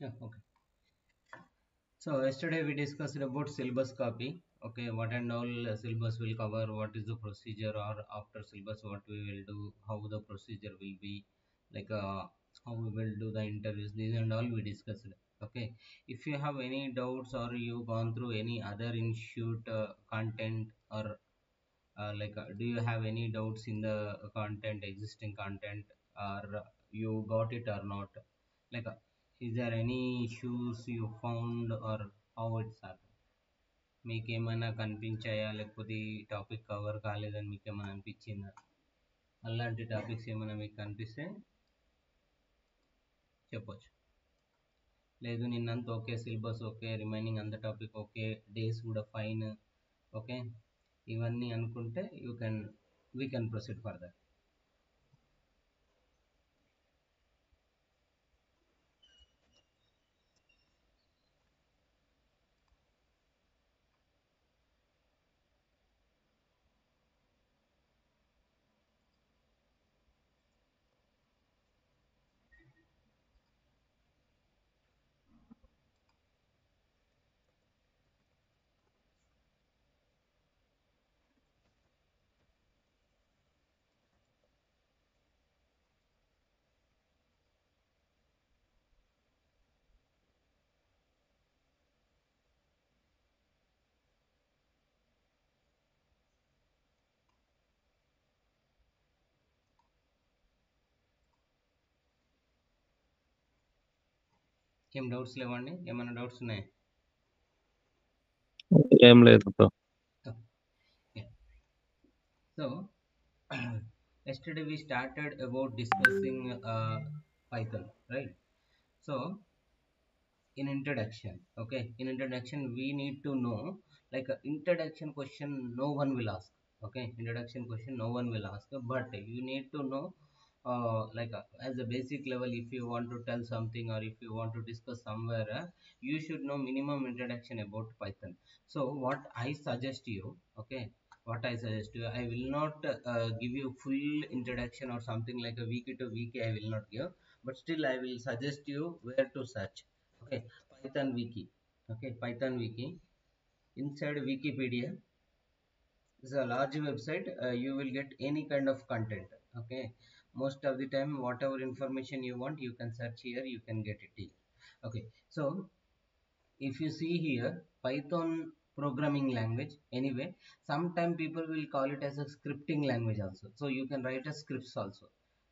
Yeah, okay. So yesterday we discussed about syllabus copy. Okay, what and all syllabus will cover, what is the procedure, or after syllabus what we will do, how the procedure will be, like how we will do the interviews, these and all we discussed. Okay, if you have any doubts or you gone through any other institute content or do you have any doubts in the content, existing content, or you got it or not? Like, is there any issues you found or how it's happened? మీకు ఏమైనా కనిపించాయా లేకపోతే ఈ topic cover కాలేదని మీకు ఏమైనా అనిపించిందా? అలాంటి topics ఏమైనా మీకు కనిపిస్తే చెప్పొచ్చు. లేదు నిన్నంత ఓకే, సిలబస్ ఓకే, రిమైనింగ్ అంత టాపిక్ ఓకే, డేస్ కూడా ఫైన్, ఓకే, ఇవన్నీ అనుకుంటే వీ కెన్ ప్రొసీడ్ ఫర్దర్. ఏం డౌట్స్ లేవండి? ఏమైనా డౌట్స్ ఉన్నాయా? ఏం లేదు bro. Yeah. So yesterday we started about discussing Python, right? So in introduction, okay, in introduction we need to know, like a introduction question no one will ask. Okay, introduction question no one will ask, but you need to know as a basic level, if you want to tell something or if you want to discuss somewhere, you should know minimum introduction about Python. So what I suggest you, okay, what I suggest you, I will not give you full introduction or something like a wiki to wiki, I will not give, but still I will suggest you where to search. Okay, Python wiki. Okay, Python wiki. Inside Wikipedia is a large website. You will get any kind of content. Okay, most of the time whatever information you want you can search here, you can get it here. Okay, so if you see here, Python programming language, anyway, sometime people will call it as a scripting language also, so you can write a scripts also.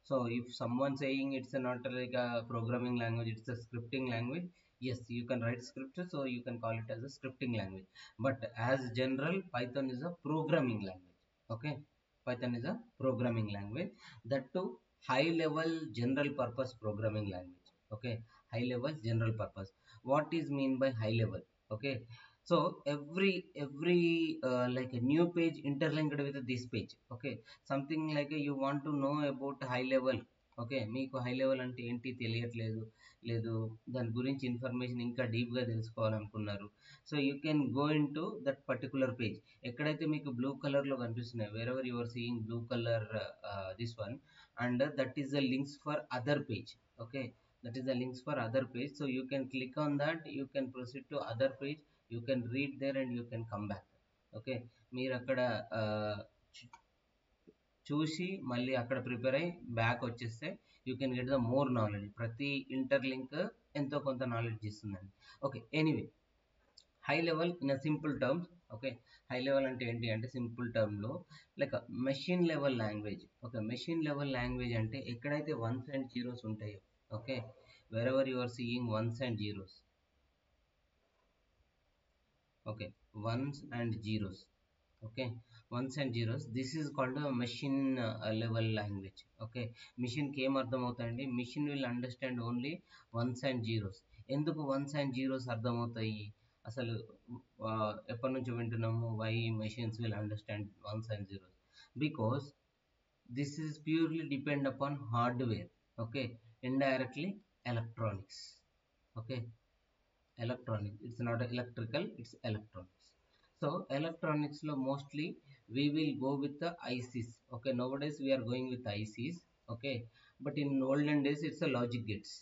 So if someone saying it's a not like a programming language, it's a scripting language, yes, you can write scripts, so you can call it as a scripting language. But as general, Python is a programming language. Okay, Python is a programming language, that too high level general purpose programming language. Okay, high level general purpose. What is mean by high level? Okay, so every like a new page interlinked with this page. Okay, something like you want to know about high level. Okay, మీకు high level అంటే ఏంటి తెలియట్లేదు, లేదు దాని గురించి information ఇంకా డీప్గా తెలుసుకోవాలనుకున్నారు, so you can go into that particular page. ఎక్కడైతే మీకు బ్లూ కలర్లో కనిపిస్తున్నాయి, wherever you are seeing blue colour, this one, and that is the links for other page. Okay, that is the links for other page, so you can click on that, you can proceed to other page, you can read there and you can come back. Okay, మీరు అక్కడ చూసి మళ్ళీ అక్కడ prepare అయ్యి back వచ్చేస్తే you can get the more knowledge. ప్రతి interlink ఎంతో కొంత నాలెడ్జ్ ఇస్తుందండి. Okay, anyway, high level in a simple terms. Okay, high level అంటే ఏంటి అంటే సింపుల్ టర్మ్లో like machine level language. Okay, machine level language అంటే ఎక్కడైతే వన్స్ అండ్ జీరోస్ ఉంటాయో, okay, wherever you are seeing ones and zeros. Okay, ones and zeros. Okay, ones and zeros, this is called a machine level language. Okay, machine కి ఏం అర్థం అవుతాయండి? Machine will understand only ones and zeros. ఎందుకు ones and zeros అర్థమవుతాయి? అసలు ఎప్పటి నుంచి వింటున్నాము, why machines will understand ones and zeros? Because this is purely depend upon hardware. Okay, indirectly electronics. Okay, electronics, it's not electrical, it's electronics. So electronics lo mostly we will go with the ICs. Okay, nowadays we are going with ICs. Okay, but in olden days it's a logic gates.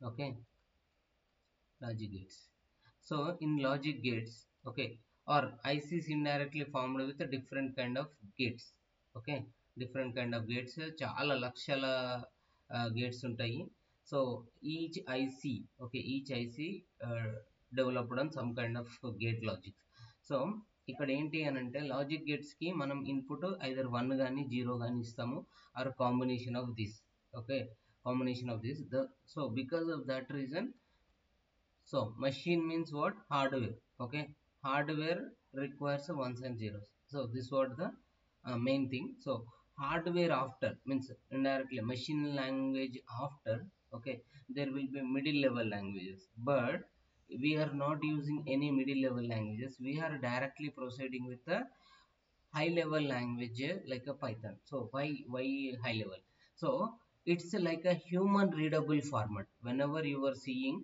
Okay, Logic gates. So in logic gates, okay, or ICs indirectly formed with a different kind of gates. Okay, different kind of gates. చాలా లక్షల gates ఉంటాయి. So each IC, okay, each IC developed on some kind of gate logic. So ఇక్కడ ఏంటి అని అంటే logic gates కి మనం input either 1 కానీ 0 కానీ ఇస్తాము, or combination of this. Okay, combination of this. So because of that reason, so machine means what? Hardware. Okay, hardware requires ones and zeros. So this was the main thing. So hardware after means indirectly machine language after. Okay, there will be middle level languages, but we are not using any middle level languages. We are directly proceeding with the high level language like a Python. So why high level? So it's like a human readable format. Whenever you are seeing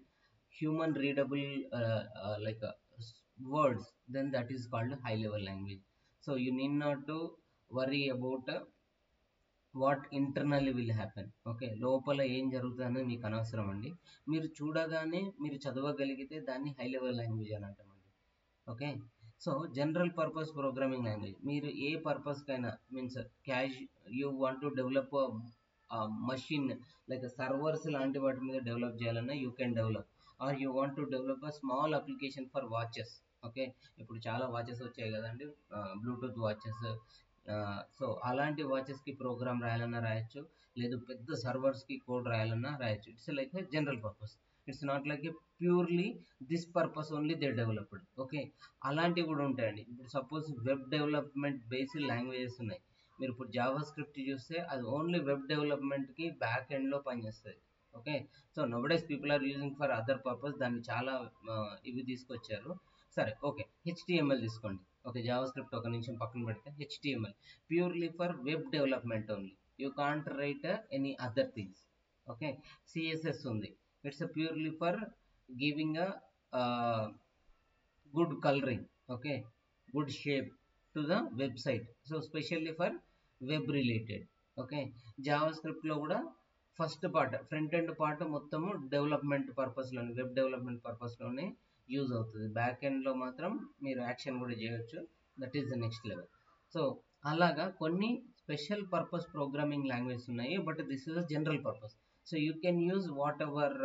human readable like words, then that is called high level language. So you need not to worry about what internally will happen. Okay, లోపల ఏం జరుగుతుందని మీకు అనవసరం అండి. మీరు చూడగానే మీరు చదవగలిగితే దాన్ని హై లెవెల్ లాంగ్వేజ్ అని అంటామండి. Okay, so general purpose programming language మీరు ఏ పర్పస్కైనా means cash you want to develop machine like servers లాంటి వాటి మీద డెవలప్ చేయాలన్నా you can develop, or you want to develop a small application for watches. Okay, ఇప్పుడు చాలా వాచెస్ వచ్చాయి కదండి, బ్లూటూత్ వాచెస్. సో అలాంటి వాచెస్కి ప్రోగ్రామ్ రాయాలన్నా రాయొచ్చు, లేదు పెద్ద సర్వర్స్కి కోడ్ రాయాలన్నా రాయొచ్చు. It's like a general purpose. It's not like A purely this purpose only they developed. Okay, అలాంటివి కూడా ఉంటాయండి. ఇప్పుడు suppose web development based languages ఉన్నాయి. మీరు ఇప్పుడు జావా స్క్రిప్ట్ చూస్తే అది ఓన్లీ వెబ్ డెవలప్మెంట్కి బ్యాక్ ఎండ్లో పనిచేస్తుంది. Okay, so nowadays people are using for other purpose, దాన్ని చాలా ఇవి తీసుకొచ్చారు. సరే, ఓకే, హెచ్టిఎంఎల్ తీసుకోండి. ఓకే, జావా స్క్రిప్ట్ ఒక నిమిషం పక్కన పెడితే HTML purely for web development only. You can't write any other things. Okay, CSS ఉంది. It's purely for giving a good coloring. Okay, good shape to the website. So specially for web related. Okay, javascript లో కూడా first part front end part మొత్తము development పర్పస్లోనే, web development పర్పస్లోనే use అవుతుంది. Back ఎండ్లో మాత్రం మీరు action కూడా చేయొచ్చు. That is the next level. So అలాగా కొన్ని స్పెషల్ పర్పస్ ప్రోగ్రామింగ్ లాంగ్వేజెస్ ఉన్నాయి, but this is a general purpose. So you can use what ever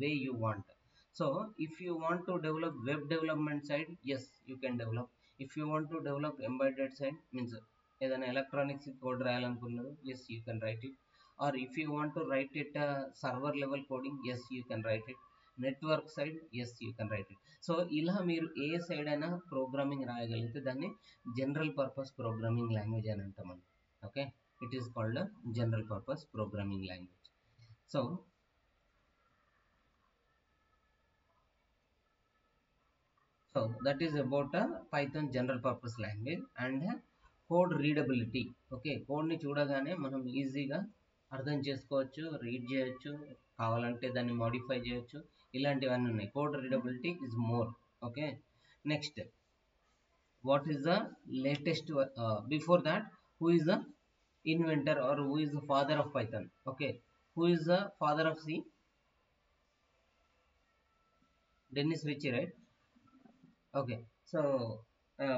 way you want. So if you want to develop web development side, yes, you can develop. If you want to develop embedded side, means ఏదైనా electronics code రాయాలనుకున్నారు, yes you can write it. Or if you want to write it server level coding, yes you can write it. Network side, yes you can write it. So ఇలా మీరు ఏ side అయినా programming రాయగలిగితే దాన్ని general purpose programming language అని అంటామండి. Okay, it is called general purpose programming language. So that is about a Python general purpose language and code readability. Okay, code ని చూడగానే మనం ఈజీగా అర్థం చేసుకోవచ్చు, రీడ్ చేయొచ్చు, కావాలంటే దాన్ని మోడిఫై చేయొచ్చు, ఇలాంటివన్నీ ఉన్నాయి. Code readability is more. Okay, next what is the latest, before that who is the inventor or who is the father of Python? Okay, who is the father of C? Dennis Ritchie, right? Okay, so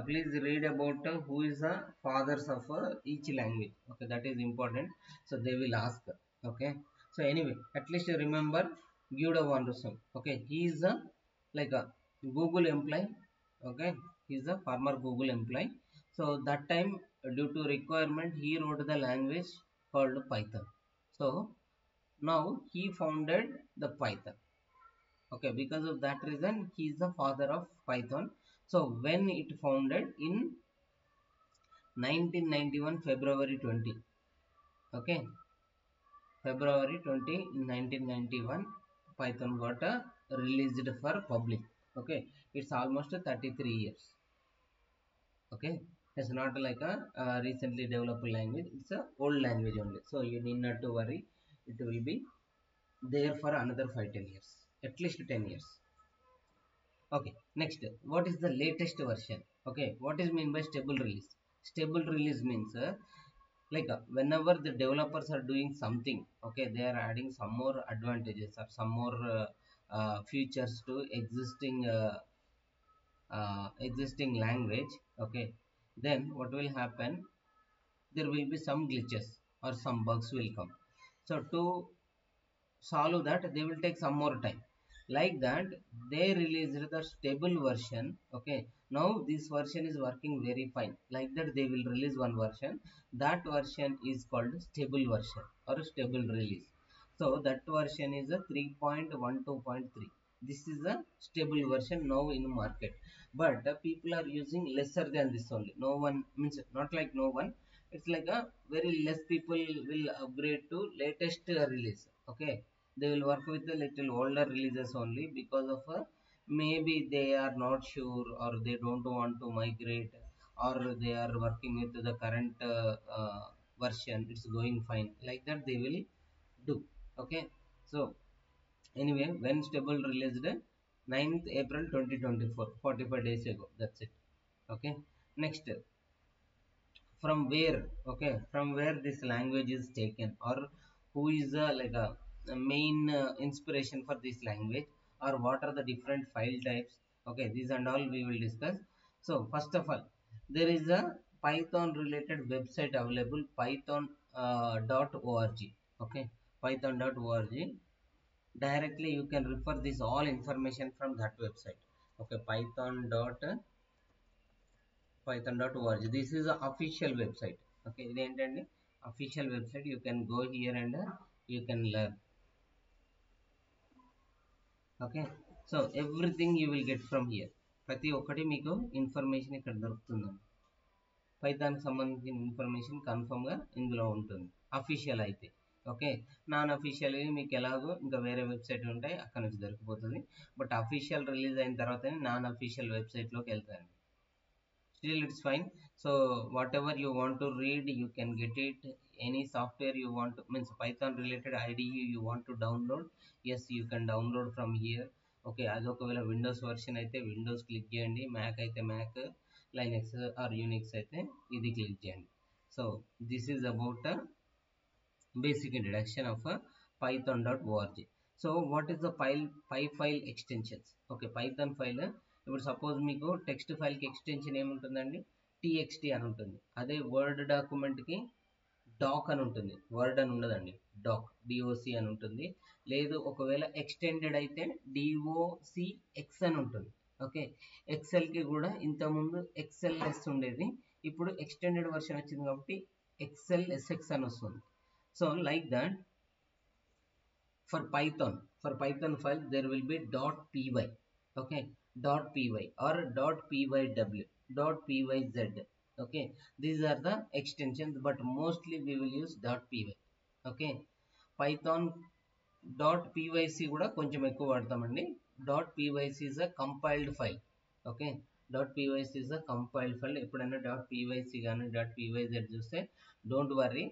please read about who is the fathers of each language. Okay, that is important. So they will ask. Okay, so anyway, at least you remember Guido van Rossum. Okay, he is a like a Google employee. Okay, he is a former Google employee. So that time, due to requirement, he wrote the language called Python. So now he founded the Python. Okay, because of that reason he is the father of Python. So when it founded in 1991 February 20. Okay, February 20 1991 Python got released for public. Okay, it's almost 33 years. Okay, it's not like a recently developed language, it's a old language only. So you need not to worry, it will be there for another 5-10 years, at least 10 years. Okay, next, what is the latest version? Okay, what is mean by stable release? Stable release means like whenever the developers are doing something, okay, they are adding some more advantages or some more features to existing language, okay, then what will happen, there will be some glitches or some bugs will come. So to solve that, they will take some more time. Like that, they released the stable version. Okay, now this version is working very fine. Like that, they will release one version. That version is called stable version or stable release. So that version is a 3.12.3. This is a stable version now in market, but people are using lesser than this only. No one, means not like no one, it's like a very less people will upgrade to latest release. Okay, they will work with the little older releases only because of maybe they are not sure, or they don't want to migrate, or they are working with the current version, it's going fine. Like that they will do. Okay, so anyway, when stable released 9th April 2024, 45 days ago, that's it. Okay, next, from where, okay, from where this language is taken, or who is a main inspiration for this language, or what are the different file types. Okay, these and all we will discuss. So first of all, there is a Python related website available, python .org. Okay, python.org. Directly you can refer this all information from that website. Okay, python.org. This is a official website. Okay, ఇదేంటండి official website. You can go here and you can learn. Okay, so everything you will get from here. ప్రతి ఒక్కటి మీకు information ఇక్కడ దొరుకుతుందండి. Python సంబంధించిన information కన్ఫర్మ్గా ఇందులో ఉంటుంది అఫీషియల్ అయితే. ఓకే, నాన్ అఫీషియల్ మీకు ఎలాగో ఇంకా వేరే వెబ్సైట్ ఉంటాయి, అక్కడ నుంచి దొరికిపోతుంది. బట్ అఫీషియల్ రిలీజ్ అయిన తర్వాతనే నాన్ అఫీషియల్ వెబ్సైట్లోకి వెళ్తారండి. Still it's fine. So whatever you want to read, you can get it. Any software you want to, means Python related IDE you want to download, yes, you can download from here. Okay, అది ఒకవేళ Windows version అయితే Windows click చేయండి, Mac అయితే Mac, Linux are Unix అయితే ఇది click చేయండి. So this is about basic introduction of python.org. So what is the file extensions? Okay, python file, ఇప్పుడు suppose మీకు టెక్స్ట్ ఫైల్కి ఎక్స్టెన్షన్ ఏముంటుందండి, టీఎక్స్టీ అని ఉంటుంది. అదే వర్డ్ డాక్యుమెంట్కి డాక్ అని ఉంటుంది, వర్డ్ అని ఉండదండి, డాక్ డిఓసి అని ఉంటుంది. లేదు ఒకవేళ ఎక్స్టెండెడ్ అయితే డిఓసిఎక్స్ అని ఉంటుంది. ఓకే, ఎక్సెల్కి కూడా ఇంతకుముందు ఎక్సెల్ఎస్ ఉండేది, ఇప్పుడు ఎక్స్టెండెడ్ వర్షన్ వచ్చింది కాబట్టి ఎక్సెల్ఎస్ఎక్స్ అని వస్తుంది. So like that, for Python file there will be .py. Okay, .py or .pyw, .pyz. Okay, these are the extensions, but mostly we will use .py. Okay, Python .pyc కూడా కొంచెం ఎక్కువ వాడతామండి. .pyc is a compiled file. Okay, .pyc is a compiled file. ఎప్పుడైనా .pyc కానీ .pyz చూస్తే don't worry,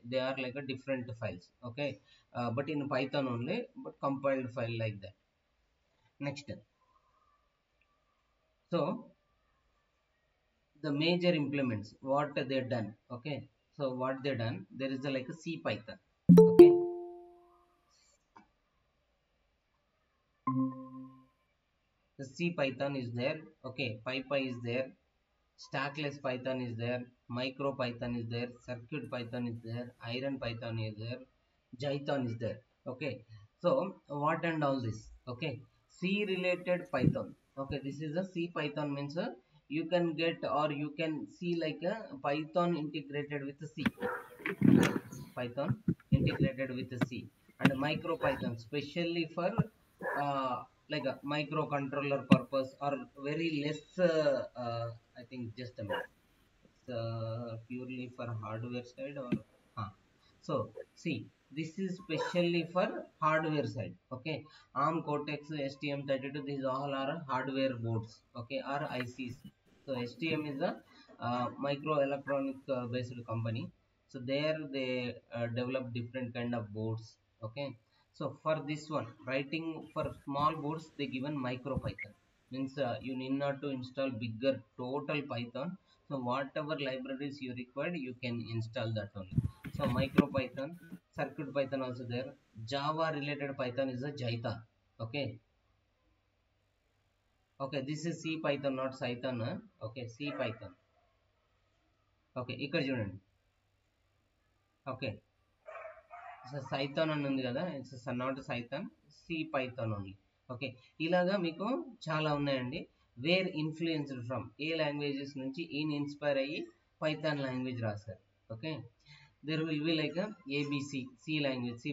they are like a different files. Okay, but in Python only, but compiled file like that. Next, so the major implements what they done. Okay, so what they done, there is a like a C Python. Okay, the C Python is there. Okay, PyPy is there, stackless Python is there, micro Python is there, circuit Python is there, iron Python is there, Jython is there. Okay, so what and all this. Okay, C related Python. Okay, this is a C Python, means you can get, or you can see like a Python integrated with C. Python integrated with C, and micro Python specially for like a microcontroller purpose, or very less I think just a minute, it's purely for hardware side, or so see, this is specially for hardware side. Okay, ARM Cortex STM32, these all are hardware boards. Okay, or ICs. So STM is a microelectronic based company. So there they develop different kind of boards. Okay, so for this one, writing for small boards, they given micro Python, means you need not to install bigger total Python. So whatever libraries you require, you can install that only. So micro Python, circuit Python also there, Java related Python is a Jython. Okay. Okay, this is C Python, not Python. Okay, C Python. Okay, ఇక్కడ చూడండి. Okay, so సైథాన్ అని ఉంది కదా, it's not Cython, C Python only. Okay, ఇలాగా మీకు చాలా ఉన్నాయండి. Where influenced from, ఏ లాంగ్వేజెస్ నుంచి ఈయన ఇన్స్పైర్ అయ్యి పైథాన్ లాంగ్వేజ్ రాశారు. Okay, there will be like ABC, C language, C++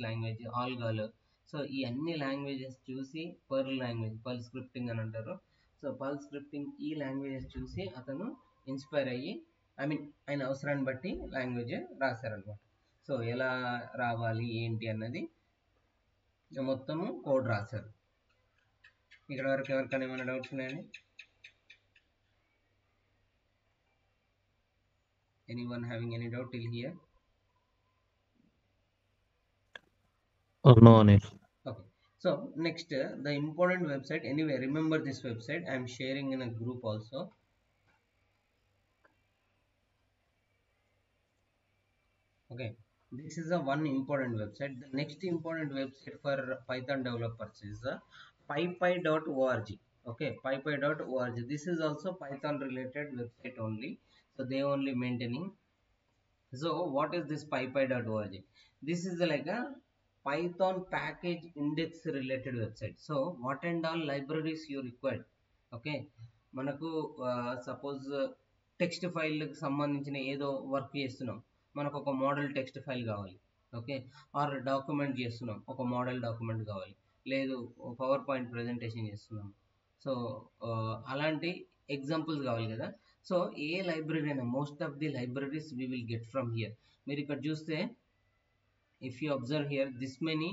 language, ALGOL. So ఈ అన్ని లాంగ్వేజెస్ చూసి పర్ల్ లాంగ్వేజ్, పర్ల్ స్క్రిప్టింగ్ అని అంటారు. సో పర్ల్ స్క్రిప్టింగ్ ఈ లాంగ్వేజెస్ చూసి అతను ఇన్స్పైర్ అయ్యి, ఐ మీన్ ఆయన అవసరాన్ని బట్టి లాంగ్వేజ్ రాశారనమాట. సో ఎలా రావాలి ఏంటి అన్నది మొత్తము కోడ్ రాశారు. ఇక్కడ వరకు ఎవరికైనా ఏమైనా డౌట్స్ ఉన్నాయండి? Anyone having any doubt till here? No, Anil. Okay, so next the important website. Anyway, remember this website, I am sharing in a group also. Okay, this is a one important website. The next important website for Python developers is pypy.org. Okay, pypy.org. This is also Python related website only. So they only maintaining. So what is this pypy.org? This is like a Python package index related website. So what and all libraries you require? Okay, మనకు suppose text ఫైల్కి సంబంధించిన ఏదో work చేస్తున్నాం, మనకు ఒక model text file కావాలి. Okay, are document చేస్తున్నాం, ఒక model document కావాలి, లేదు పవర్ పాయింట్ ప్రజెంటేషన్ చేస్తున్నాం. సో అలాంటి ఎగ్జాంపుల్స్ కావాలి కదా. సో ఏ లైబ్రరీ అయినా, most of the libraries we will get from here. మీరు ఇక్కడ చూస్తే, if you observe here, this many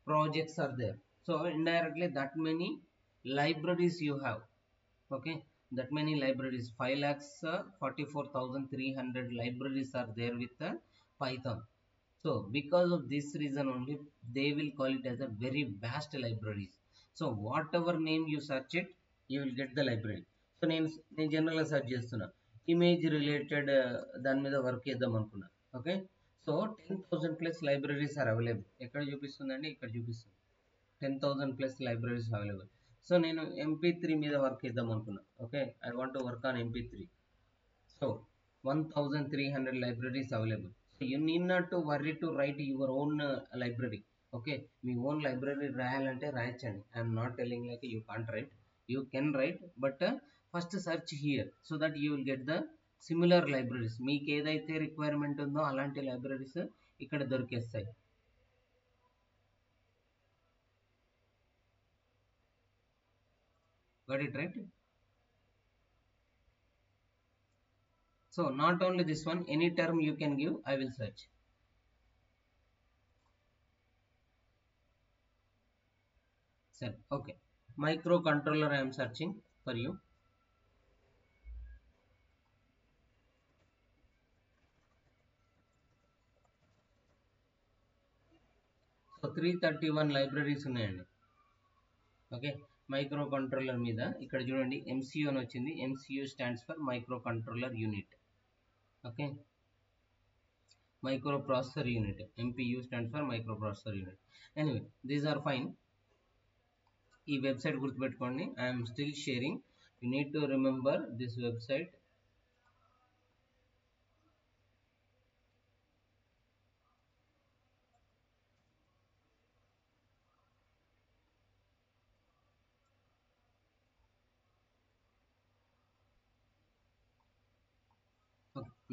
projects are there. So indirectly that many libraries you have. Okay, that many libraries, 5,44,300 libraries are there with Python. So because of this reason only, they will call it as a very vast libraries. So whatever name you search it, you will get the library. So నేను జనరల్గా search చేస్తున్నా, image related దాని మీద work చేద్దాం అనుకున్నా. Okay, so 10,000+ libraries are available. ఎక్కడ చూపిస్తుందండి? ఇక్కడ చూపిస్తుంది 10,000+ లైబ్రరీస్ అవైలబుల్. సో నేను MP3 మీద వర్క్ చేద్దాం అనుకున్నా. Okay, I want to work on MP3. So 1,300 libraries available. So you need not to worry to write your own library. Okay, మీ own library రాయాలంటే రాయచ్చండి. I'm not telling like you can't write, you can write, but first search here so that you will get the similar libraries. మీకు ఏదైతే requirement ఉందో అలాంటి libraries ఇక్కడ దొరికేస్తాయి. Got it right? So not only this one, any term you can give, I will search. Sir, okay, microcontroller I am searching for you. So 331 libraries ఉన్నాయండి. Okay, micro controller మీద ఇక్కడ చూడండి MCU అని వచ్చింది. MCU stands for micro controller unit. Okay, micro processor unit. MPU stands for micro processor unit. Anyway, these are fine. ఈ website గుర్తుపెట్టుకోండి, I'm still sharing. You need to remember this website.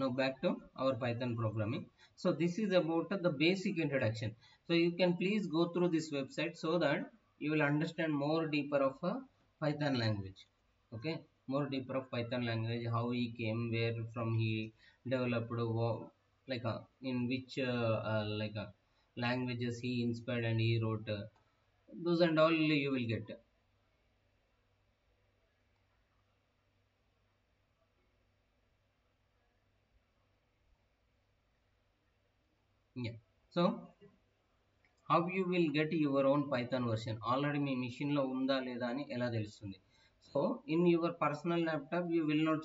Now back to our Python programming. So this is about the basic introduction. So you can please go through this website so that you will understand more deeper of Python language. Okay, more deeper of Python language, how he came, where from he developed, like in which languages he inspired and he wrote, those and all you will get. Yeah, so how you will get your own Python version? Already me machine లో ఉందా లేదా అని ఎలా తెలుస్తుంది? So in your personal laptop you will not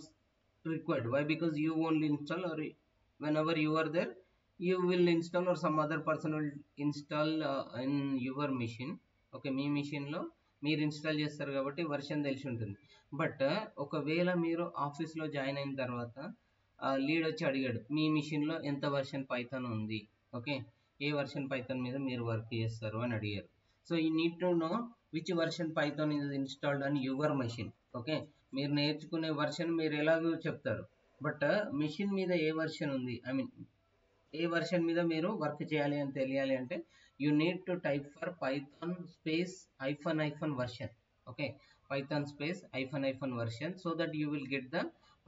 required. Why? Because you won't install, or whenever you are there you will install or some other person will install in your machine. Okay, మీ మిషన్లో మీరు install చేస్తారు కాబట్టి version తెలిసి ఉంటుంది. But ఒకవేళ మీరు ఆఫీస్లో జాయిన్ అయిన తర్వాత లీడ్ వచ్చి అడిగాడు మీ మిషన్లో ఎంత వర్షన్ పైథాన్ ఉంది, ఓకే, ఏ వర్షన్ పైథాన్ మీద మీరు వర్క్ చేస్తారు అని అడిగారు. So you need to no which version Python is installed on your machine. Okay, మీరు నేర్చుకునే వర్షన్ మీరు ఎలాగో చెప్తారు, బట్ మిషన్ మీద ఏ వర్షన్ ఉంది, ఐ మీన్ ఏ వర్షన్ మీద మీరు వర్క్ చేయాలి అని తెలియాలి అంటే you need to type for Python space hyphen version. Okay, Python space hyphen version, so that you will get the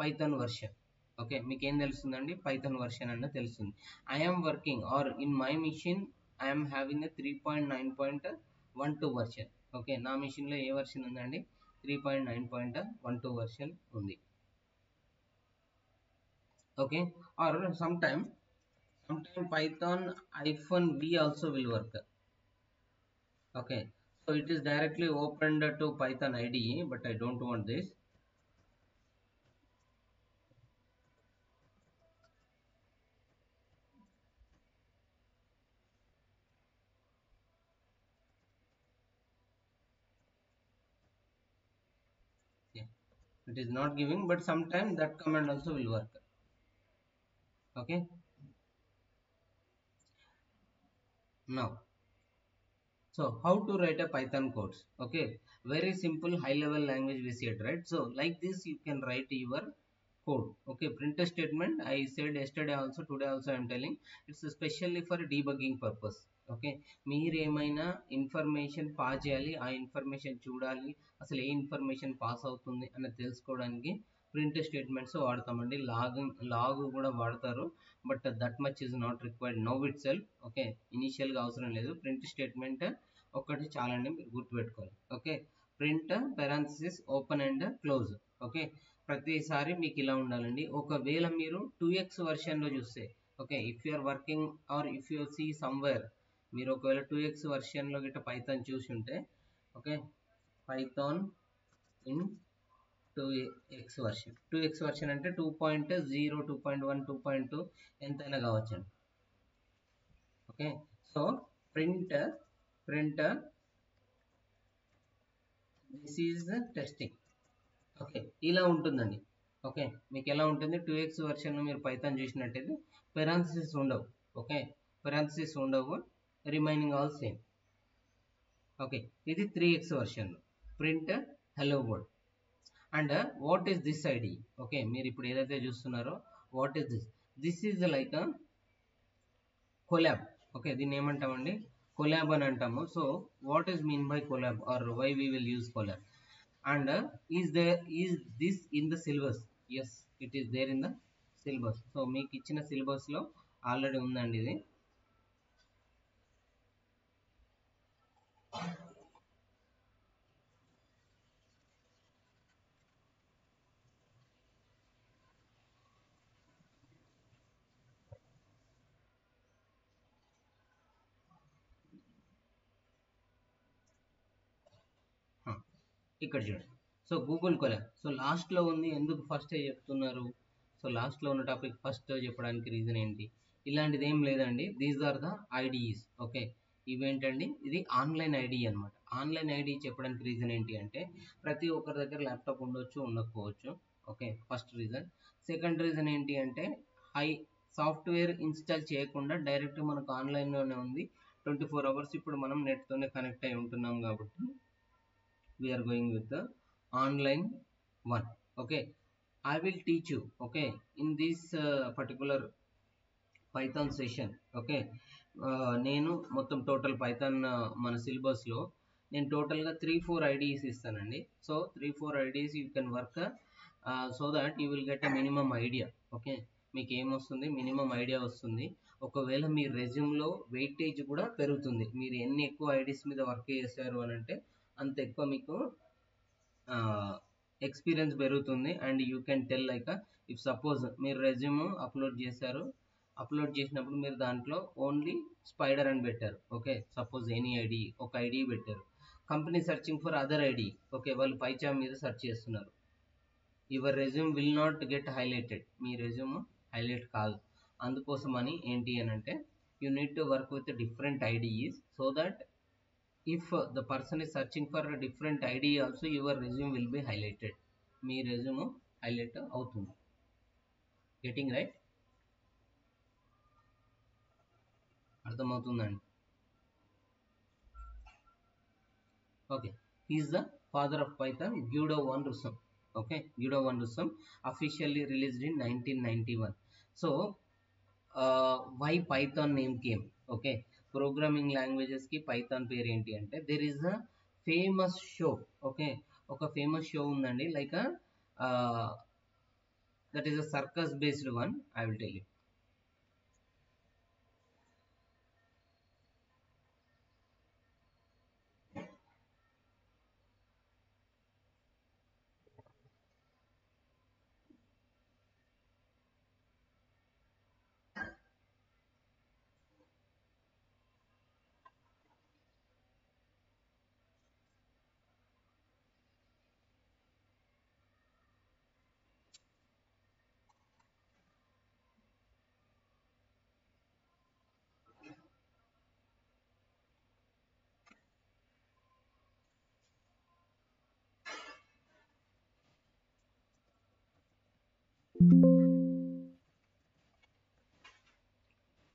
Python version. Okay, మీకు ఏం తెలుస్తుందండి, పైథాన్ వర్షన్ అన్న తెలుస్తుంది. I'm working or in my machine I'm having a 3.9.12 version. Okay, నా మిషన్లో ఏ version ఉందండి, 3.9.12 version ఉంది. Okay, or sometime Python -v also will work. Okay, so it is directly opened to Python IDE, but I don't want this. Yeah, it is not giving, but sometime that command also will work. Okay, now so how to write a Python codes? Okay, very simple high level language we said, right? So like this you can write your code. Okay, print a statement I said yesterday also, today also I am telling, it's especially for debugging purpose. Okay, మీరు ఏమైనా information pass చేయాలి, ఆ information చూడాలి, అసలు ఏ information pass అవుతుంది అని తెలుసుకోవడానికి print statements వాడతామండి. Log కూడా వాడతారు, but that much is not required now itself. Okay, ఇనీషియల్గా అవసరం లేదు, ప్రింట్ స్టేట్మెంట్ ఒకటి చాలండి, మీరు గుర్తుపెట్టుకోవాలి. Okay, print parenthesis open and close. Okay, ప్రతిసారి మీకు ఇలా ఉండాలండి. ఒకవేళ మీరు 2x వర్షన్లో చూస్తే, okay, if you are working or if you see somewhere, మీరు ఒకవేళ 2x వర్షన్లో గిట్ట పైథాన్ చూసి ఉంటే, okay, Python in 2x version అంటే 2.0, 2.1, 2.2 ఎంతైనా కావచ్చండి. Okay, so print this is testing. Okay, ఇలా ఉంటుందండి. ఓకే, మీకు ఎలా ఉంటుంది, 2x వర్షన్లో మీరు పైథాన్ చూసినట్టయితే పెరాన్సిస్ ఉండవు. ఓకే, పెరాన్సిస్ ఉండవు, రిమైనింగ్ ఆల్ సేమ్. ఓకే, ఇది 3x వర్షన్లో print hello world. And what is this ID? Okay, మీరు ఇప్పుడు ఏదైతే చూస్తున్నారో what is this, this is like Colab. Okay, దీన్ని ఏమంటామండి, కొలాబ్ అని అంటాము. So what is mean by Colab or why we will use Colab? And is this in the syllabus? Yes, it is there in the syllabus. So మీకు ఇచ్చిన syllabus లో already ఉందండి ఇది. ఇక్కడ చూడండి, సో గూగుల్ కొలాబ్, సో లాస్ట్లో ఉంది, ఎందుకు ఫస్ట్ చెప్తున్నారు? సో లాస్ట్లో ఉన్న టాపిక్ ఫస్ట్ చెప్పడానికి రీజన్ ఏంటి? ఇలాంటిది ఏం లేదండి, these are the IDEs. Okay, ఇవేంటండి, ఇది ఆన్లైన్ ఐడి అనమాట. ఆన్లైన్ ఐడి చెప్పడానికి రీజన్ ఏంటి అంటే, ప్రతి ఒక్కరి దగ్గర ల్యాప్టాప్ ఉండొచ్చు, ఉండకపోవచ్చు. Okay, first reason. Second reason ఏంటి అంటే, సాఫ్ట్వేర్ ఇన్స్టాల్ చేయకుండా డైరెక్ట్ మనకు ఆన్లైన్లోనే ఉంది, 24 hours ఇప్పుడు మనం నెట్తోనే కనెక్ట్ అయి ఉంటున్నాం కాబట్టి we are going with the online one. Okay, I will teach you, okay, in this particular python session. Okay, నేను మొత్తం టోటల్ పైథాన్ మన సిలబస్లో నేను టోటల్గా 3-4 ఐడియాస్ ఇస్తానండి. So 3-4 ideas you can work so that you will get a minimum idea. Okay, మీకు ఏమొస్తుంది, minimum idea వస్తుంది. ఒకవేళ మీ రెజ్యూమ్లో వెయిటేజ్ కూడా పెరుగుతుంది, మీరు ఎన్ని ఎక్కువ ఐడియాస్ మీద వర్క్ చేశారు అని అంటే అంత ఎక్కువ మీకు ఎక్స్పీరియన్స్ పెరుగుతుంది. And you can tell like, if suppose మీరు రెజ్యూమ్ అప్లోడ్ చేశారు, అప్లోడ్ చేసినప్పుడు మీరు దాంట్లో ఓన్లీ స్పైడర్ అని పెట్టారు. ఓకే, సపోజ్ ఎనీ ఐడి ఒక ఐడి పెట్టారు, company searching for other ID. Okay, వాళ్ళు పైచామ్ మీద సెర్చ్ చేస్తున్నారు, your resume will not get highlighted, మీ రెజ్యూమ్ హైలైట్ కాదు. అందుకోసమని ఏంటి అని అంటే you need to work with different IDEs so that if the person is searching for a different ID also your resume will be highlighted. Me resume highlight అవుతుంది. Getting right? అర్థమవుతుందండి. Okay, he is the father of Python, Guido van Rossum. Okay, Guido van Rossum officially released in 1991. So why Python name came? Okay, programming languages కి Python పేరు ఏంటి అంటే there is a famous show. Okay, ఒక famous show ఉందండి, like that is a circus based one. I will tell you.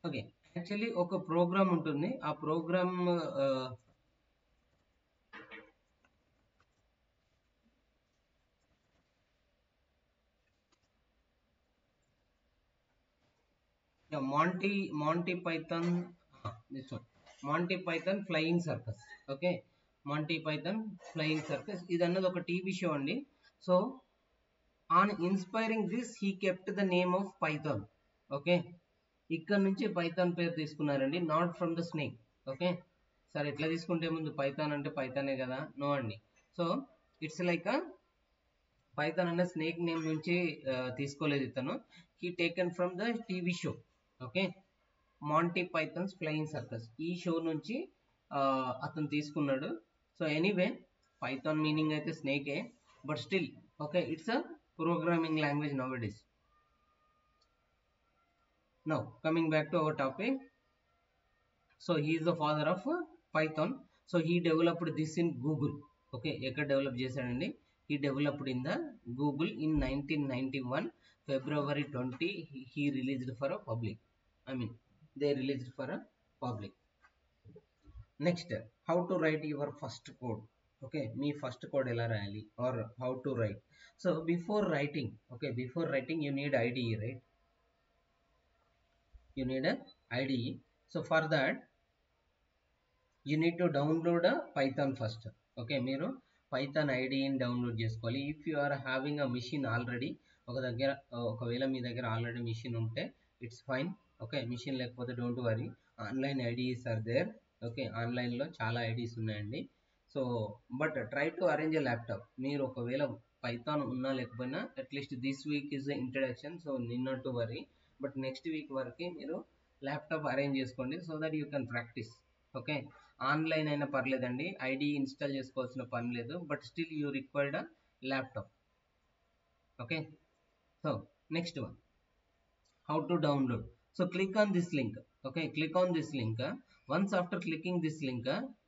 Okay, actually ఒక programme ఉంటుంది, ఆ programme Monty Python, this one, Monty Python Flying Circus. Okay, Monty Python Flying Circus ఇది అన్నది ఒక TV show అండి. So on inspiring this he kept the name of Python. Okay, ఇక్కడ నుంచి Python పేరు తీసుకున్నారండి, not from the snake. Okay, సరే ఎట్లా తీసుకుంటే ముందు పైథాన్ అంటే పైథానే కదా? నో అండి. సో ఇట్స్ లైక్ పైథాన్ అనే స్నేక్ నేమ్ నుంచి తీసుకోలేదు ఇతను, he taken from the TV show. Okay, Monty Python's Flying Circus, ఈ షో నుంచి అతను తీసుకున్నాడు. సో ఎనీవే పైథాన్ మీనింగ్ అయితే స్నేకే, but still okay it's a programming language now it is. Now coming back to our topic, so he is the father of Python. So he developed this in Google. Okay, ఎక్కడ develop చేశాడండి? He developed in the Google in 1991 February 20 he released for a public. I mean they released for a public. Next, how to write your first code. Okay, me first code ఎలా రాయాలి or how to write. So before writing, okay, before writing you need IDE, right? You need a IDE. So for that you need to download a Python first. Okay, మీరు Python IDE download చేసుకోవాలి. If you are having a machine already, ఒకవేళ మీ దగ్గర already machine ఉంటే it's fine. Okay, machine లేకపోతే don't worry, online IDEs are there. Okay, ఆన్లైన్లో చాలా IDEs ఉన్నాయండి. So but try to arrange a laptop. మీరు ఒకవేళ పైథాన్ ఉన్నా లేకపోయినా at least this week is the introduction, so need not to worry, but next week వరకు మీరు ల్యాప్టాప్ అరేంజ్ చేసుకోండి so that you can practice. Okay, online అయినా పర్లేదండి, ఐడి ఇన్స్టాల్ చేసుకోవాల్సిన పని లేదు, but still you required a laptop. Okay, so next one, how to download. So click on this link. Okay, click on this link. Once after clicking this link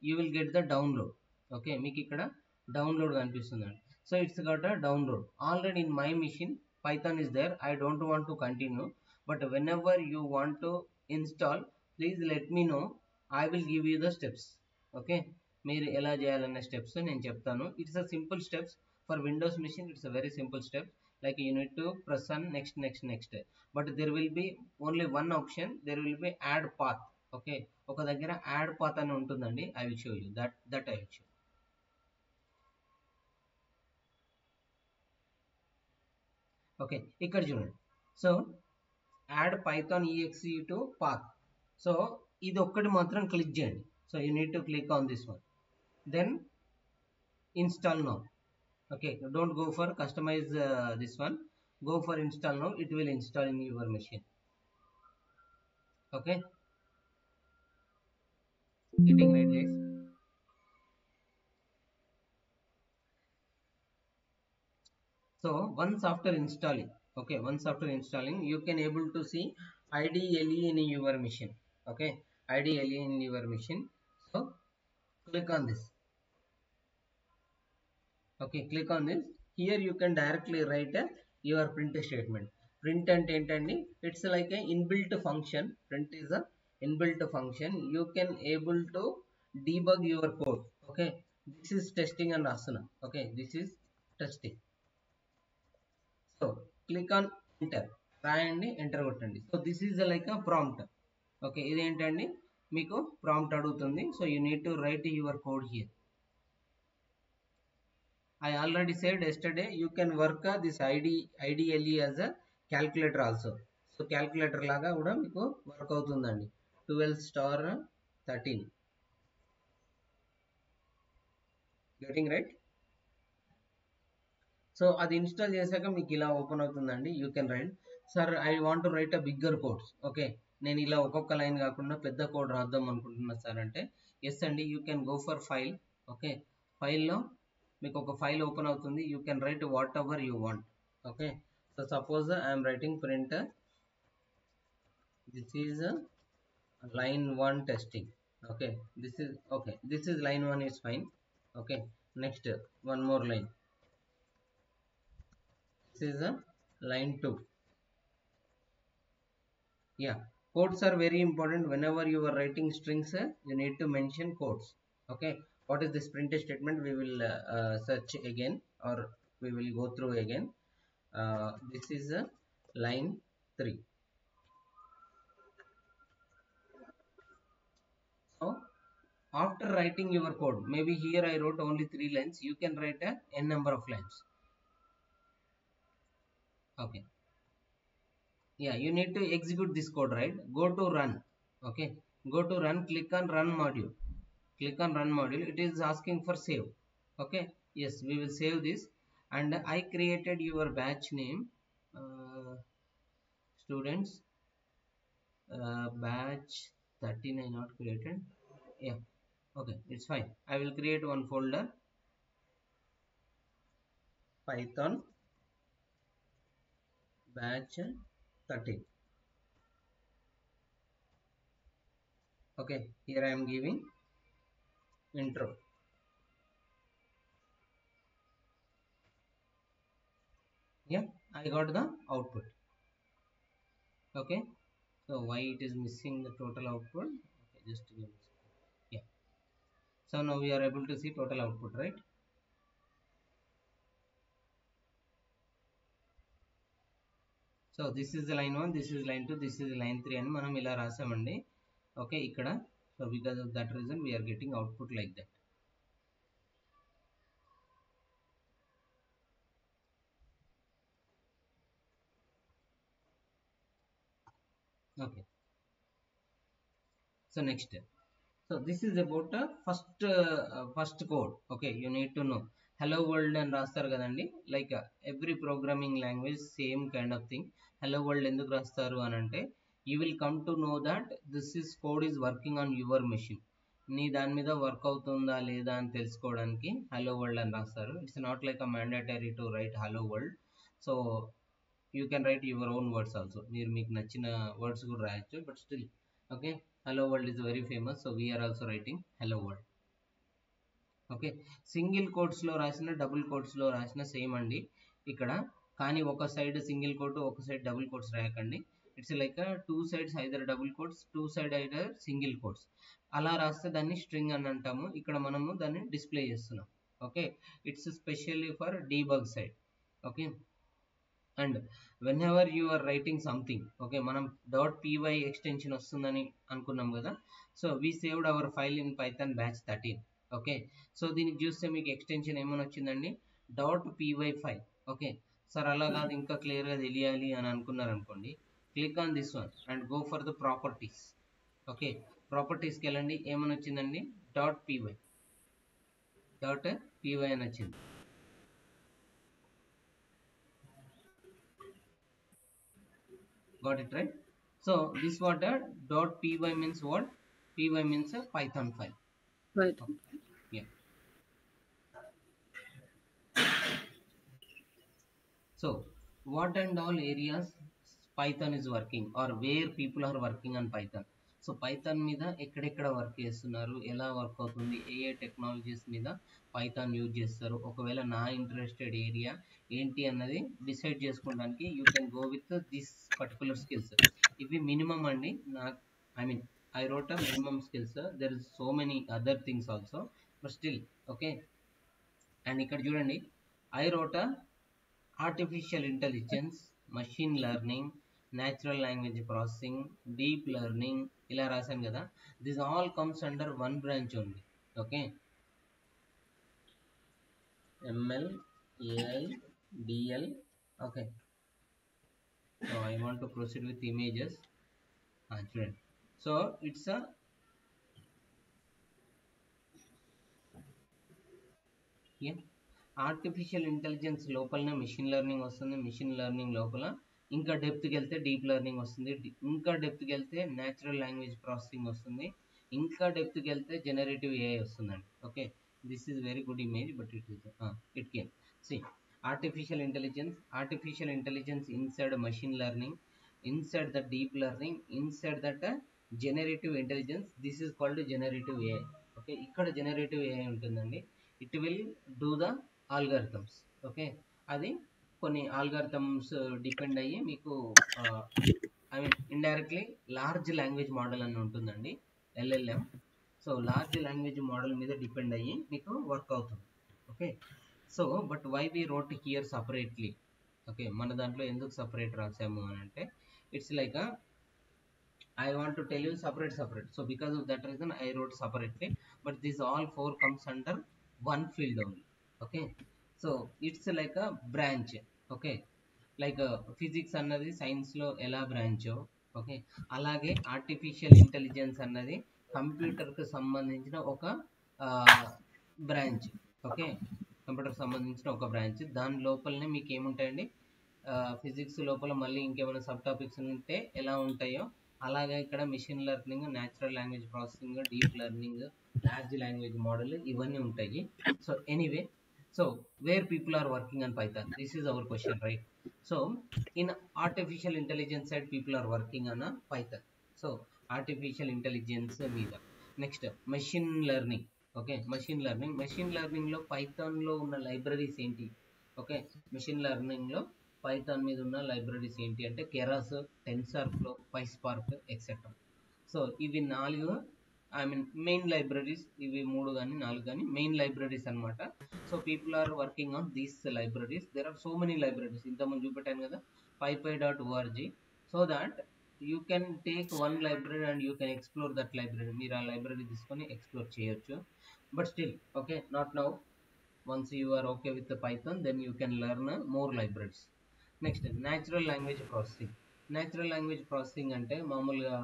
you will get the download. Okay, మీకు ఇక్కడ download కనిపిస్తుందండి. So it's got a download already in my machine. Python is there. I don't want to continue, but whenever you want to install, please let me know. I will give you the steps. Okay, మీరు ఎలా చేయాలనే steps నేను చెప్తాను. It's a simple steps. For Windows machine it's a very simple step, like you need to press on next, but there will be only one option, there will be add path. Okay, ఒక దగ్గర add path అని ఉంటుందండి, I will show you that I will show. Okay, ఇక్కడ చూడండి. So add Python exe to path. So ఇది ఒక్కటి మాత్రం click చేయండి. So you need to click on this one, then install now. Okay, don't go for customize this one, go for install now. It will install in your machine. Okay, getting right guys? So once after installing, okay, once after installing you can able to see IDLE in your machine. Okay, IDLE in your machine. So click on this. Okay, click on this. Here you can directly write your print statement. Print and ఏంటండి, it's like a inbuilt function. Print is a inbuilt function. You can able to debug your code. Okay, this is testing and రాస్తున్నా. Okay, this is testing. So click on enter. రాయండి, enter కొట్టండి. So this is like a prompt. Okay, ఇదేంటండి, మీకు prompt అడుగుతుంది. So you need to right your code here. I already said yesterday you can work this IDLE as a calculator also. So calculator లాగా కూడా మీకు work అవుతుందండి. 12 star 13. Getting right? So అది install చేశాక మీకు ఇలా ఓపెన్ అవుతుందండి. You can right, sir I want to write a bigger codes. Okay, నేను ఇలా ఒక్కొక్క లైన్ కాకుండా పెద్ద కోడ్ రాద్దాం అనుకుంటున్నా సార్ అంటే, ఎస్ అండి, you can go for file. Okay, ఫైల్లో మీకు ఒక ఫైల్ ఓపెన్ అవుతుంది. You can right what ever you want. Okay, so suppose I'm writing print, this is line 1 testing. Okay, this is line 1 is fine. Okay, next one more line. This is a line 2. Yeah, quotes are very important. Whenever you are writing strings, you need to mention quotes. Okay, what is this print statement? We will search again, or we will go through again. This is line 3. So after writing your code, maybe here I wrote only 3 lines, you can write a n number of lines. Okay, yeah, you need to execute this code, right? Go to run. Okay, go to run, click on run module. Click on run module. It is asking for save. Okay, yes, we will save this. And I created your batch name, students, batch 13 I not created. Yeah, okay, it's fine. I will create one folder, Python batch 13. Okay, here I am giving intro. Yeah, I got the output. Okay, so why it is missing the total output? Okay, just give me a second. Yeah, so now we are able to see total output, right? So this is the line 1, this is line 2, this is line 3 అని మనం ఇలా రాసామండి. Okay, ఇక్కడ so because of that reason we are getting output like that. Okay, so next, so this is about first code. Okay, you need to know hello world అని రాస్తారు కదండి. Like every programming language same kind of thing. Hello world ఎందుకు రాస్తారు అని అంటే, you will come to know that this is code is working on your machine. నీ దాని మీద వర్క్ అవుతుందా లేదా అని తెలుసుకోవడానికి హలో వరల్డ్ అని రాస్తారు. It's not like a mandatory to right hello world. So you can right your own words also. మీరు మీకు నచ్చిన వర్డ్స్ కూడా రాయొచ్చు, but still okay, hello world is very famous, so we are also writing hello world. Okay, single కోట్స్లో రాసిన double కోట్స్లో రాసిన same అండి ఇక్కడ. కానీ ఒక సైడ్ సింగిల్ కోట్, ఒక సైడ్ డబుల్ కోట్స్ రాయకండి. It's like two sides either double quotes, two side either single quotes. అలా రాస్తే దాన్ని స్ట్రింగ్ అని అంటాము. ఇక్కడ మనము దాన్ని డిస్ప్లే చేస్తున్నాం. Okay, it's specially for debug side. Okay, and whenever you are writing something, okay, మనం .py ఎక్స్టెన్షన్ వస్తుందని అనుకున్నాం కదా. So we saved our file in Python batch 13. Okay, so దీనికి చూస్తే మీకు ఎక్స్టెన్షన్ ఏమైనా వచ్చిందండి, .py ఫైల్. ఓకే, సార్ అలా కాదు ఇంకా క్లియర్గా తెలియాలి అని అనుకున్నారు అనుకోండి, click on this one and go for the properties. Okay, ప్రాపర్టీస్కి వెళ్ళండి. ఏమైనా వచ్చిందండి, .py అని వచ్చింది. Got it right? So this what .py means what? Py means a Python file. Right. Okay. Yeah. So what and all areas Python is working or where people are working on Python. So Python మీద ఎక్కడెక్కడ work చేస్తున్నారు, ఎలా work అవుతుంది, ఏ ఏ technologies మీద Python use చేస్తారు, ఒకవేళ నా ఇంట్రెస్టెడ్ ఏరియా ఏంటి అన్నది డిసైడ్ చేసుకోవడానికి you can go with this particular skills. ఇవి మినిమం అండి. నాకు I mean I wrote a minimum skills. There is so many other things also, but still okay. And ఇక్కడ చూడండి, I wrote a artificial intelligence, machine learning, natural language processing, deep learning ఇలా రాశాను కదా. This all comes under one branch only. Okay, ML, AI, DL. Okay, so I want to proceed with images. చూడండి, so it's a artificial intelligence లోపలనే machine learning వస్తుంది. Machine learning లోపల ఇంకా డెప్త్కి వెళ్తే deep learning వస్తుంది. ఇంకా డెప్త్కి వెళ్తే న్యాచురల్ లాంగ్వేజ్ ప్రాసెసింగ్ వస్తుంది. ఇంకా డెప్త్కి వెళ్తే జనరేటివ్ ఏఐ వస్తుందండి. Okay, this is very good image, but it can see artificial intelligence inside machine learning, inside the deep learning, inside that generative intelligence. This is called generative AI. Okay, ఇక్కడ generative AI ఉంటుందండి. It will do the algorithms. Okay, అది కొన్ని algorithms depend అయ్యి మీకు I mean indirectly large language model అని ఉంటుందండి, LLM. So large language model మీద depend అయ్యి మీకు వర్క్ అవుతుంది. Okay, so but why we wrote here separately. Okay, మన దాంట్లో ఎందుకు సపరేట్ రాసాము అని అంటే, it's like I want to tell you separate. So because of that reason I wrote separately, but this all four comes under one field only. Okay, so it's like a branch. Okay, like physics అన్నది science లో ఎలా branch, okay, అలాగే artificial intelligence అన్నది computer కు సంబంధించిన ఒక branch. Okay, computer సంబంధించిన ఒక బ్రాంచ్. దాని లోపలనే మీకు ఏముంటాయండి, ఫిజిక్స్ లోపల మళ్ళీ ఇంకేమైనా సబ్ టాపిక్స్ ఉంటే ఎలా ఉంటాయో అలాగే ఇక్కడ machine learning, natural language processing, deep learning, large language model ఇవన్నీ ఉంటాయి. So anyway, so where people are working on Python, this is our question, right? So in artificial intelligence side people are working on Python. So artificial intelligence మీద. Next machine learning. Okay, machine learning లో Python లో ఉన్న libraries ఏంటి? Okay, machine learning లో Python మీద ఉన్న libraries ఏంటి అంటే Keras, TensorFlow, PySpark etcetera. So ఇవి 4 ఐ మీన్ మెయిన్ లైబ్రరీస్. ఇవి 3 కానీ 4 కానీ మెయిన్ లైబ్రరీస్ అనమాట. So people are working on these libraries. There are so many libraries. ఇంతకుముందు చూపెట్టాను కదా, pypy.org. So that you can take one library and you can explore that library. మీరు ఆ library తీసుకొని ఎక్స్ప్లోర్ చేయొచ్చు. But still okay, not now. once you are okay with the Python, then you can learn more libraries. Next natural language processing. Natural language processing అంటే మామూలుగా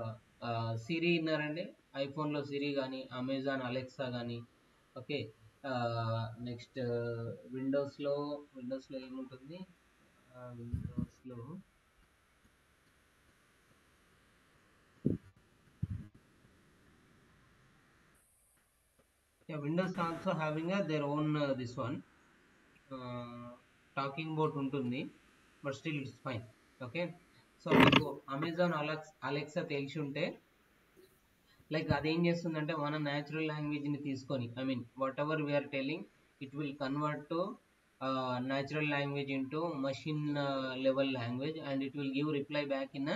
Siri విన్నారండి, ఐఫోన్లో Siri కానీ, Amazon Alexa కానీ. Okay, next విండోస్లో ఏముంటుంది, విండోస్లో Windows also having their own this one talking board ఉంటుంది, but still it's fine. Okay, so మీకు అమెజాన్ అలెక్సా తెలిసి ఉంటే లైక్ అదేం చేస్తుందంటే మన న్యాచురల్ లాంగ్వేజ్ని తీసుకొని I mean whatever we are telling it will convert to natural language into machine level language and it will give reply back in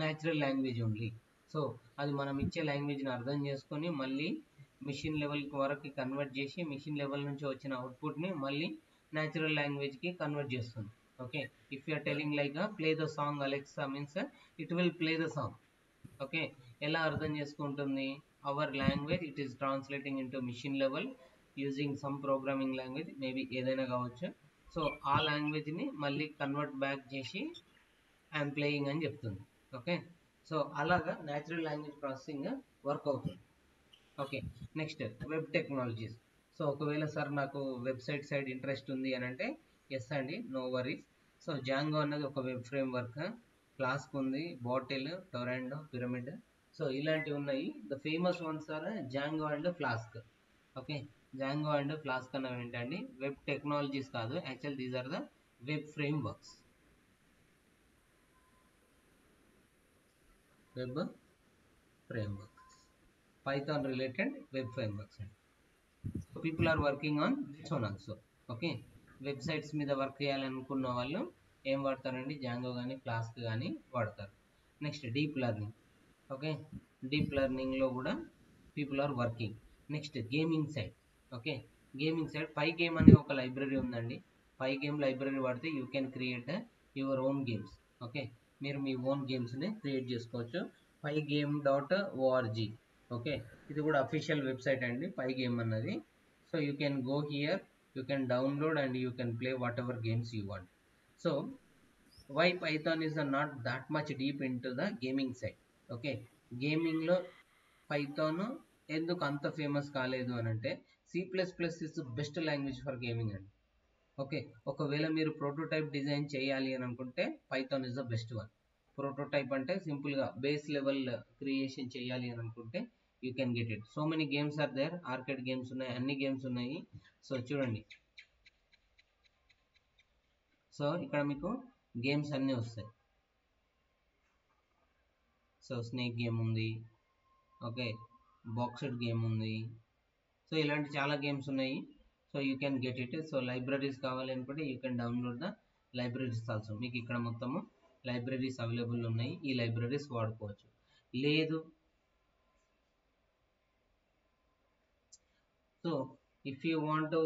natural language only. So అది మనం ఇచ్చే లాంగ్వేజ్ని అర్థం చేసుకొని మళ్ళీ మిషన్ లెవెల్ వరకు కన్వర్ట్ చేసి మిషన్ లెవెల్ నుంచి వచ్చిన అవుట్పుట్ని మళ్ళీ న్యాచురల్ లాంగ్వేజ్కి కన్వర్ట్ చేస్తుంది. Okay, if you are telling like play the song Alexa means it will play the song. Okay, ఎలా అర్థం చేసుకుంటుంది, our language it is translating into machine level using some programming language, maybe ఏదైనా కావచ్చు. So ఆ లాంగ్వేజ్ని మళ్ళీ convert back చేసి I'm playing అని చెప్తుంది. ఓకే, సో అలాగా న్యాచురల్ లాంగ్వేజ్ ప్రాసెసింగ్ వర్క్ అవుతుంది. Okay, next web technologies. So ఒకవేళ సార్ నాకు వెబ్సైట్ సైడ్ ఇంట్రెస్ట్ ఉంది అని అంటే ఎస్ అండి, నో వరీస్. సో జాంగో అన్నది ఒక వెబ్ ఫ్రేమ్ వర్క్. ఫ్లాస్క్ ఉంది, బాటిల్, టొరాండో, పిరమిడ్. సో ఇలాంటివి ఉన్నాయి. The famous ones are Django and Flask. Okay, Django and Flask అన్నవి ఏంటండి, వెబ్ టెక్నాలజీస్ కాదు, actual these are the web frameworks. Web frameworks, Python related web frameworks అండి. So people are working on this one also. Okay, websites మీద work చేయాలనుకున్న వాళ్ళు ఏం వాడతారండి, Django కానీ ఫ్లాస్క్ కానీ వాడతారు. Next deep learning. Okay, deep లెర్నింగ్లో కూడా people are working. Next gaming side. Okay, gaming side pygame అనే ఒక లైబ్రరీ ఉందండి. పై గేమ్ లైబ్రరీ వాడితే you can create your own games. Okay, మీరు మీ ఓన్ గేమ్స్ని క్రియేట్ చేసుకోవచ్చు. pygame.org. ఓకే, ఇది కూడా అఫీషియల్ వెబ్సైట్ అండి పై గేమ్ అన్నది. So you can go here, you can download and you can play what ever games you want. So why Python is not that much deep into the gaming side. Okay, గేమింగ్లో Python ఎందుకు అంత famous కాలేదు అని అంటే C++ is best language for gaming అండి. Okay, ఒకవేళ మీరు prototype design చేయాలి అని అనుకుంటే Python is the best one. Prototype అంటే సింపుల్గా బేస్ లెవెల్ క్రియేషన్ చేయాలి అని అనుకుంటే you can get it. So many games are there, arcade games ఉన్నాయి, అన్ని గేమ్స్ ఉన్నాయి. సో చూడండి, సో ఇక్కడ మీకు గేమ్స్ అన్నీ వస్తాయి. సో స్నేక్ గేమ్ ఉంది, ఓకే, బాక్సెడ్ గేమ్ ఉంది. సో ఇలాంటి చాలా గేమ్స్ ఉన్నాయి. So you can get it. So libraries కావాలి అనుకుంటే you can download the libraries also. మీకు ఇక్కడ మొత్తము లైబ్రరీస్ అవైలబుల్ ఉన్నాయి, ఈ లైబ్రరీస్ వాడుకోవచ్చు. లేదు, so if you want to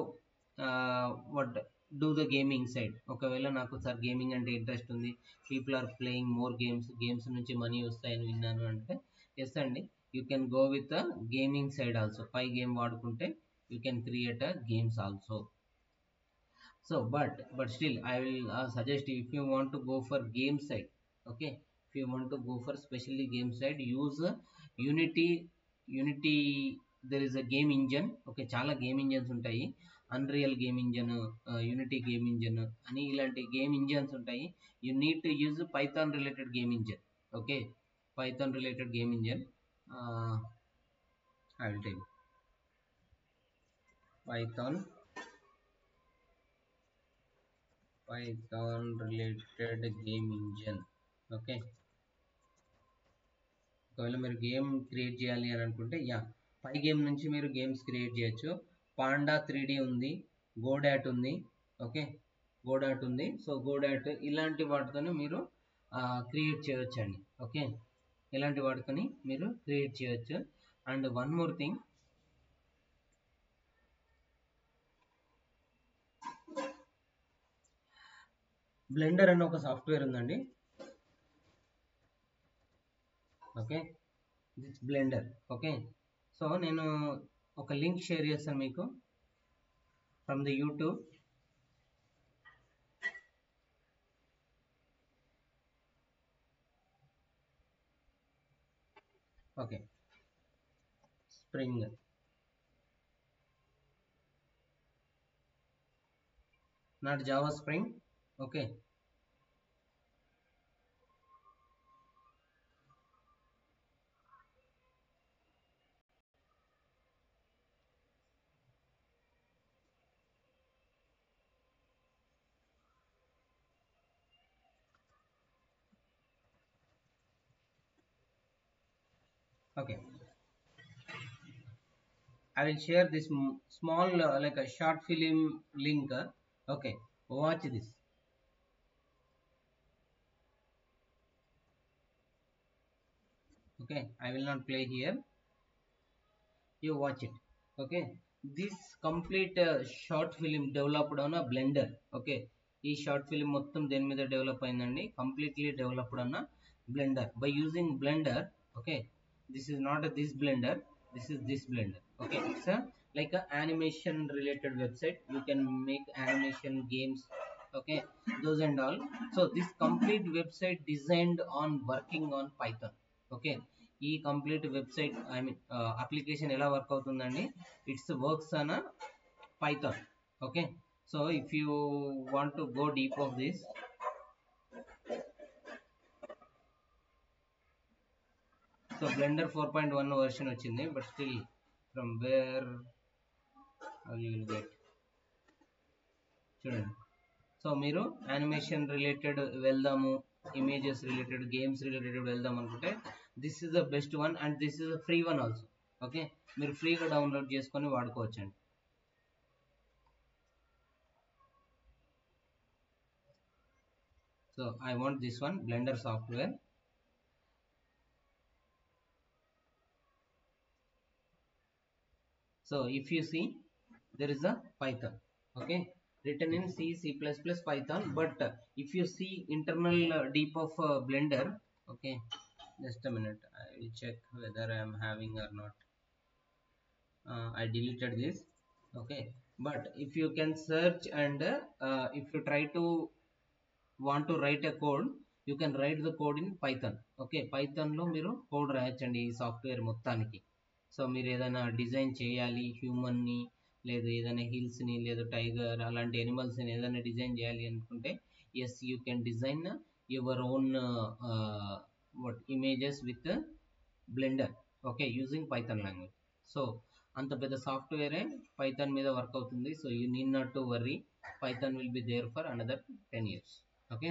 what do the gaming side, ఒకవేళ నాకు సార్ గేమింగ్ అంటే ఇంట్రెస్ట్ ఉంది, people are playing more games నుంచి మనీ వస్తాయని విన్నాను అంటే ఎస్ అండి, you can go with the gaming side also. Pygame వాడుకుంటే you can create games also. So but still I will suggest you, if you want to go for game side, okay, if you want to go for specially game side, use unity. There is a game engine. Okay, చాలా game engines ఉంటాయి. Unreal game engine, unity game engine అని ఇలాంటి game engines ఉంటాయి. You need to use Python related game engine. Okay, Python related game engine I will tell you. Python related game engine. Okay, ఒకవేళ మీరు game create చేయాలి అని అనుకుంటే పై game నుంచి మీరు గేమ్స్ క్రియేట్ చేయొచ్చు. పాండా 3D ఉంది, గోడాట్ ఉంది. ఓకే, గోడాట్ ఉంది. సో గోడాట్ ఇలాంటి వాటితోనే మీరు క్రియేట్ చేయొచ్చండి. ఓకే, ఇలాంటి వాటితోని మీరు క్రియేట్ చేయొచ్చు. And one more thing, blender అనే ఒక సాఫ్ట్వేర్ ఉందండి. Okay, this blender. Okay, so నేను ఒక లింక్ షేర్ చేస్తాను మీకు from the YouTube. Okay, spring, not Java spring. Okay, okay, I will share this small like a short film link. Okay, watch this. Okay, I will not play here, you watch it. Okay, this complete short film developed on a blender. Okay, ఈ short film మొత్తం దేని మీద develop అయిందండి, completely developed అన్న blender, by using blender. Okay, this is not a this blender, this is this blender. Okay, it's a like a animation related website. You can make animation games, okay, those and all. So this complete website designed on working on Python. Okay, ఈ complete website I mean application ఎలా work అవుతుందండి, it's works on Python. Okay, so if you want to go deep of this, so Blender 4.1 version వచ్చింది, but still from where you will get, చూడండి. So మీరు animation related వెళ్దాము, images related, games related వెళ్దాం అనుకుంటే this is the best one and this is the free one also. Okay, మీరు ఫ్రీగా download చేసుకొని వాడుకోవచ్చండి. So I want this one, blender software. So if you see, there is a Python, okay, written in C, C++, Python. But if you see internal deep of Blender, okay, just a minute, I will check whether I am having or not. I deleted this, okay. But if you can search and if you try to want to write a code, you can write the code in Python. Okay, Python లో మీరు code రాయొచ్చండి ఈ software మొత్తానికి. So మీరు ఏదైనా design చేయాలి, హ్యూమన్ని లేదా ఏదైనా హిల్స్ని లేదా టైగర్ అలాంటి ఎనిమల్స్ని ఏదైనా డిజైన్ చేయాలి అనుకుంటే, yes you can design your own images with blender, okay, using Python language. So అంత పెద్ద సాఫ్ట్వేరే పైథాన్ మీద వర్క్ అవుతుంది. So you need not to worry, Python will be there for another 10 years. Okay,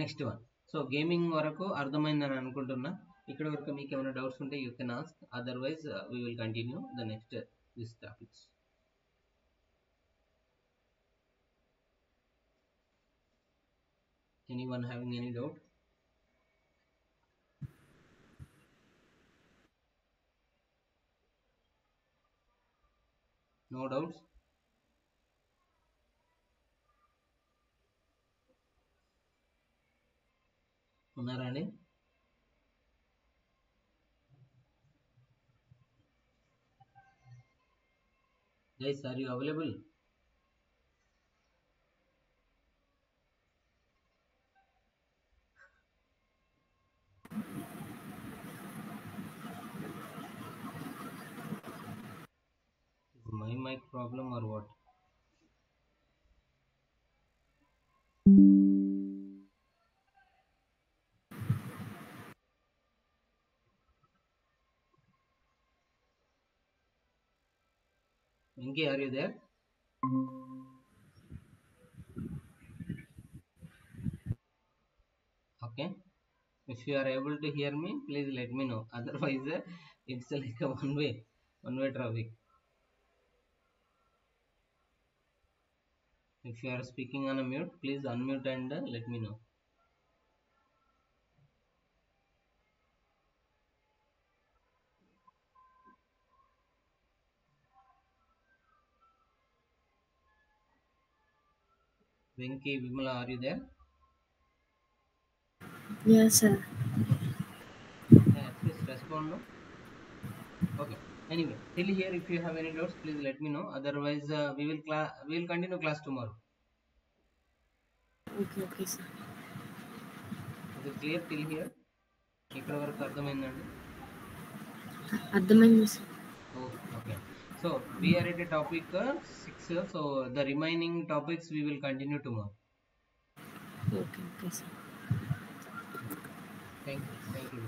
next one. So gaming వరకు అర్థమైందని అనుకుంటున్నా. ఇక్కడ వరకు మీకు ఏమైనా డౌట్స్ ఉంటే you can ask, otherwise we will continue the next this topics. Anyone having any doubt? No doubts? ఉన్నారా అండి? Guys, are you available? Is my mic problem or what? Venki, are you there? Okay, if you are able to hear me, please let me know. Otherwise it's like a one way traffic. If you are speaking on a mute, please unmute and let me know. Venki, Vimala, are you there? Yes, sir. Yeah, at least respond, no? Okay, anyway, till here if you have any doubts, please let me know. Otherwise we will continue class tomorrow. Okay, sir. Is it clear till here? ఇక్కడ వరకు అర్థమైందండి? అర్థమైంది sir. Okay, so we are at a topic 6, so the remaining topics we will continue tomorrow. Okay, sir. Thank you.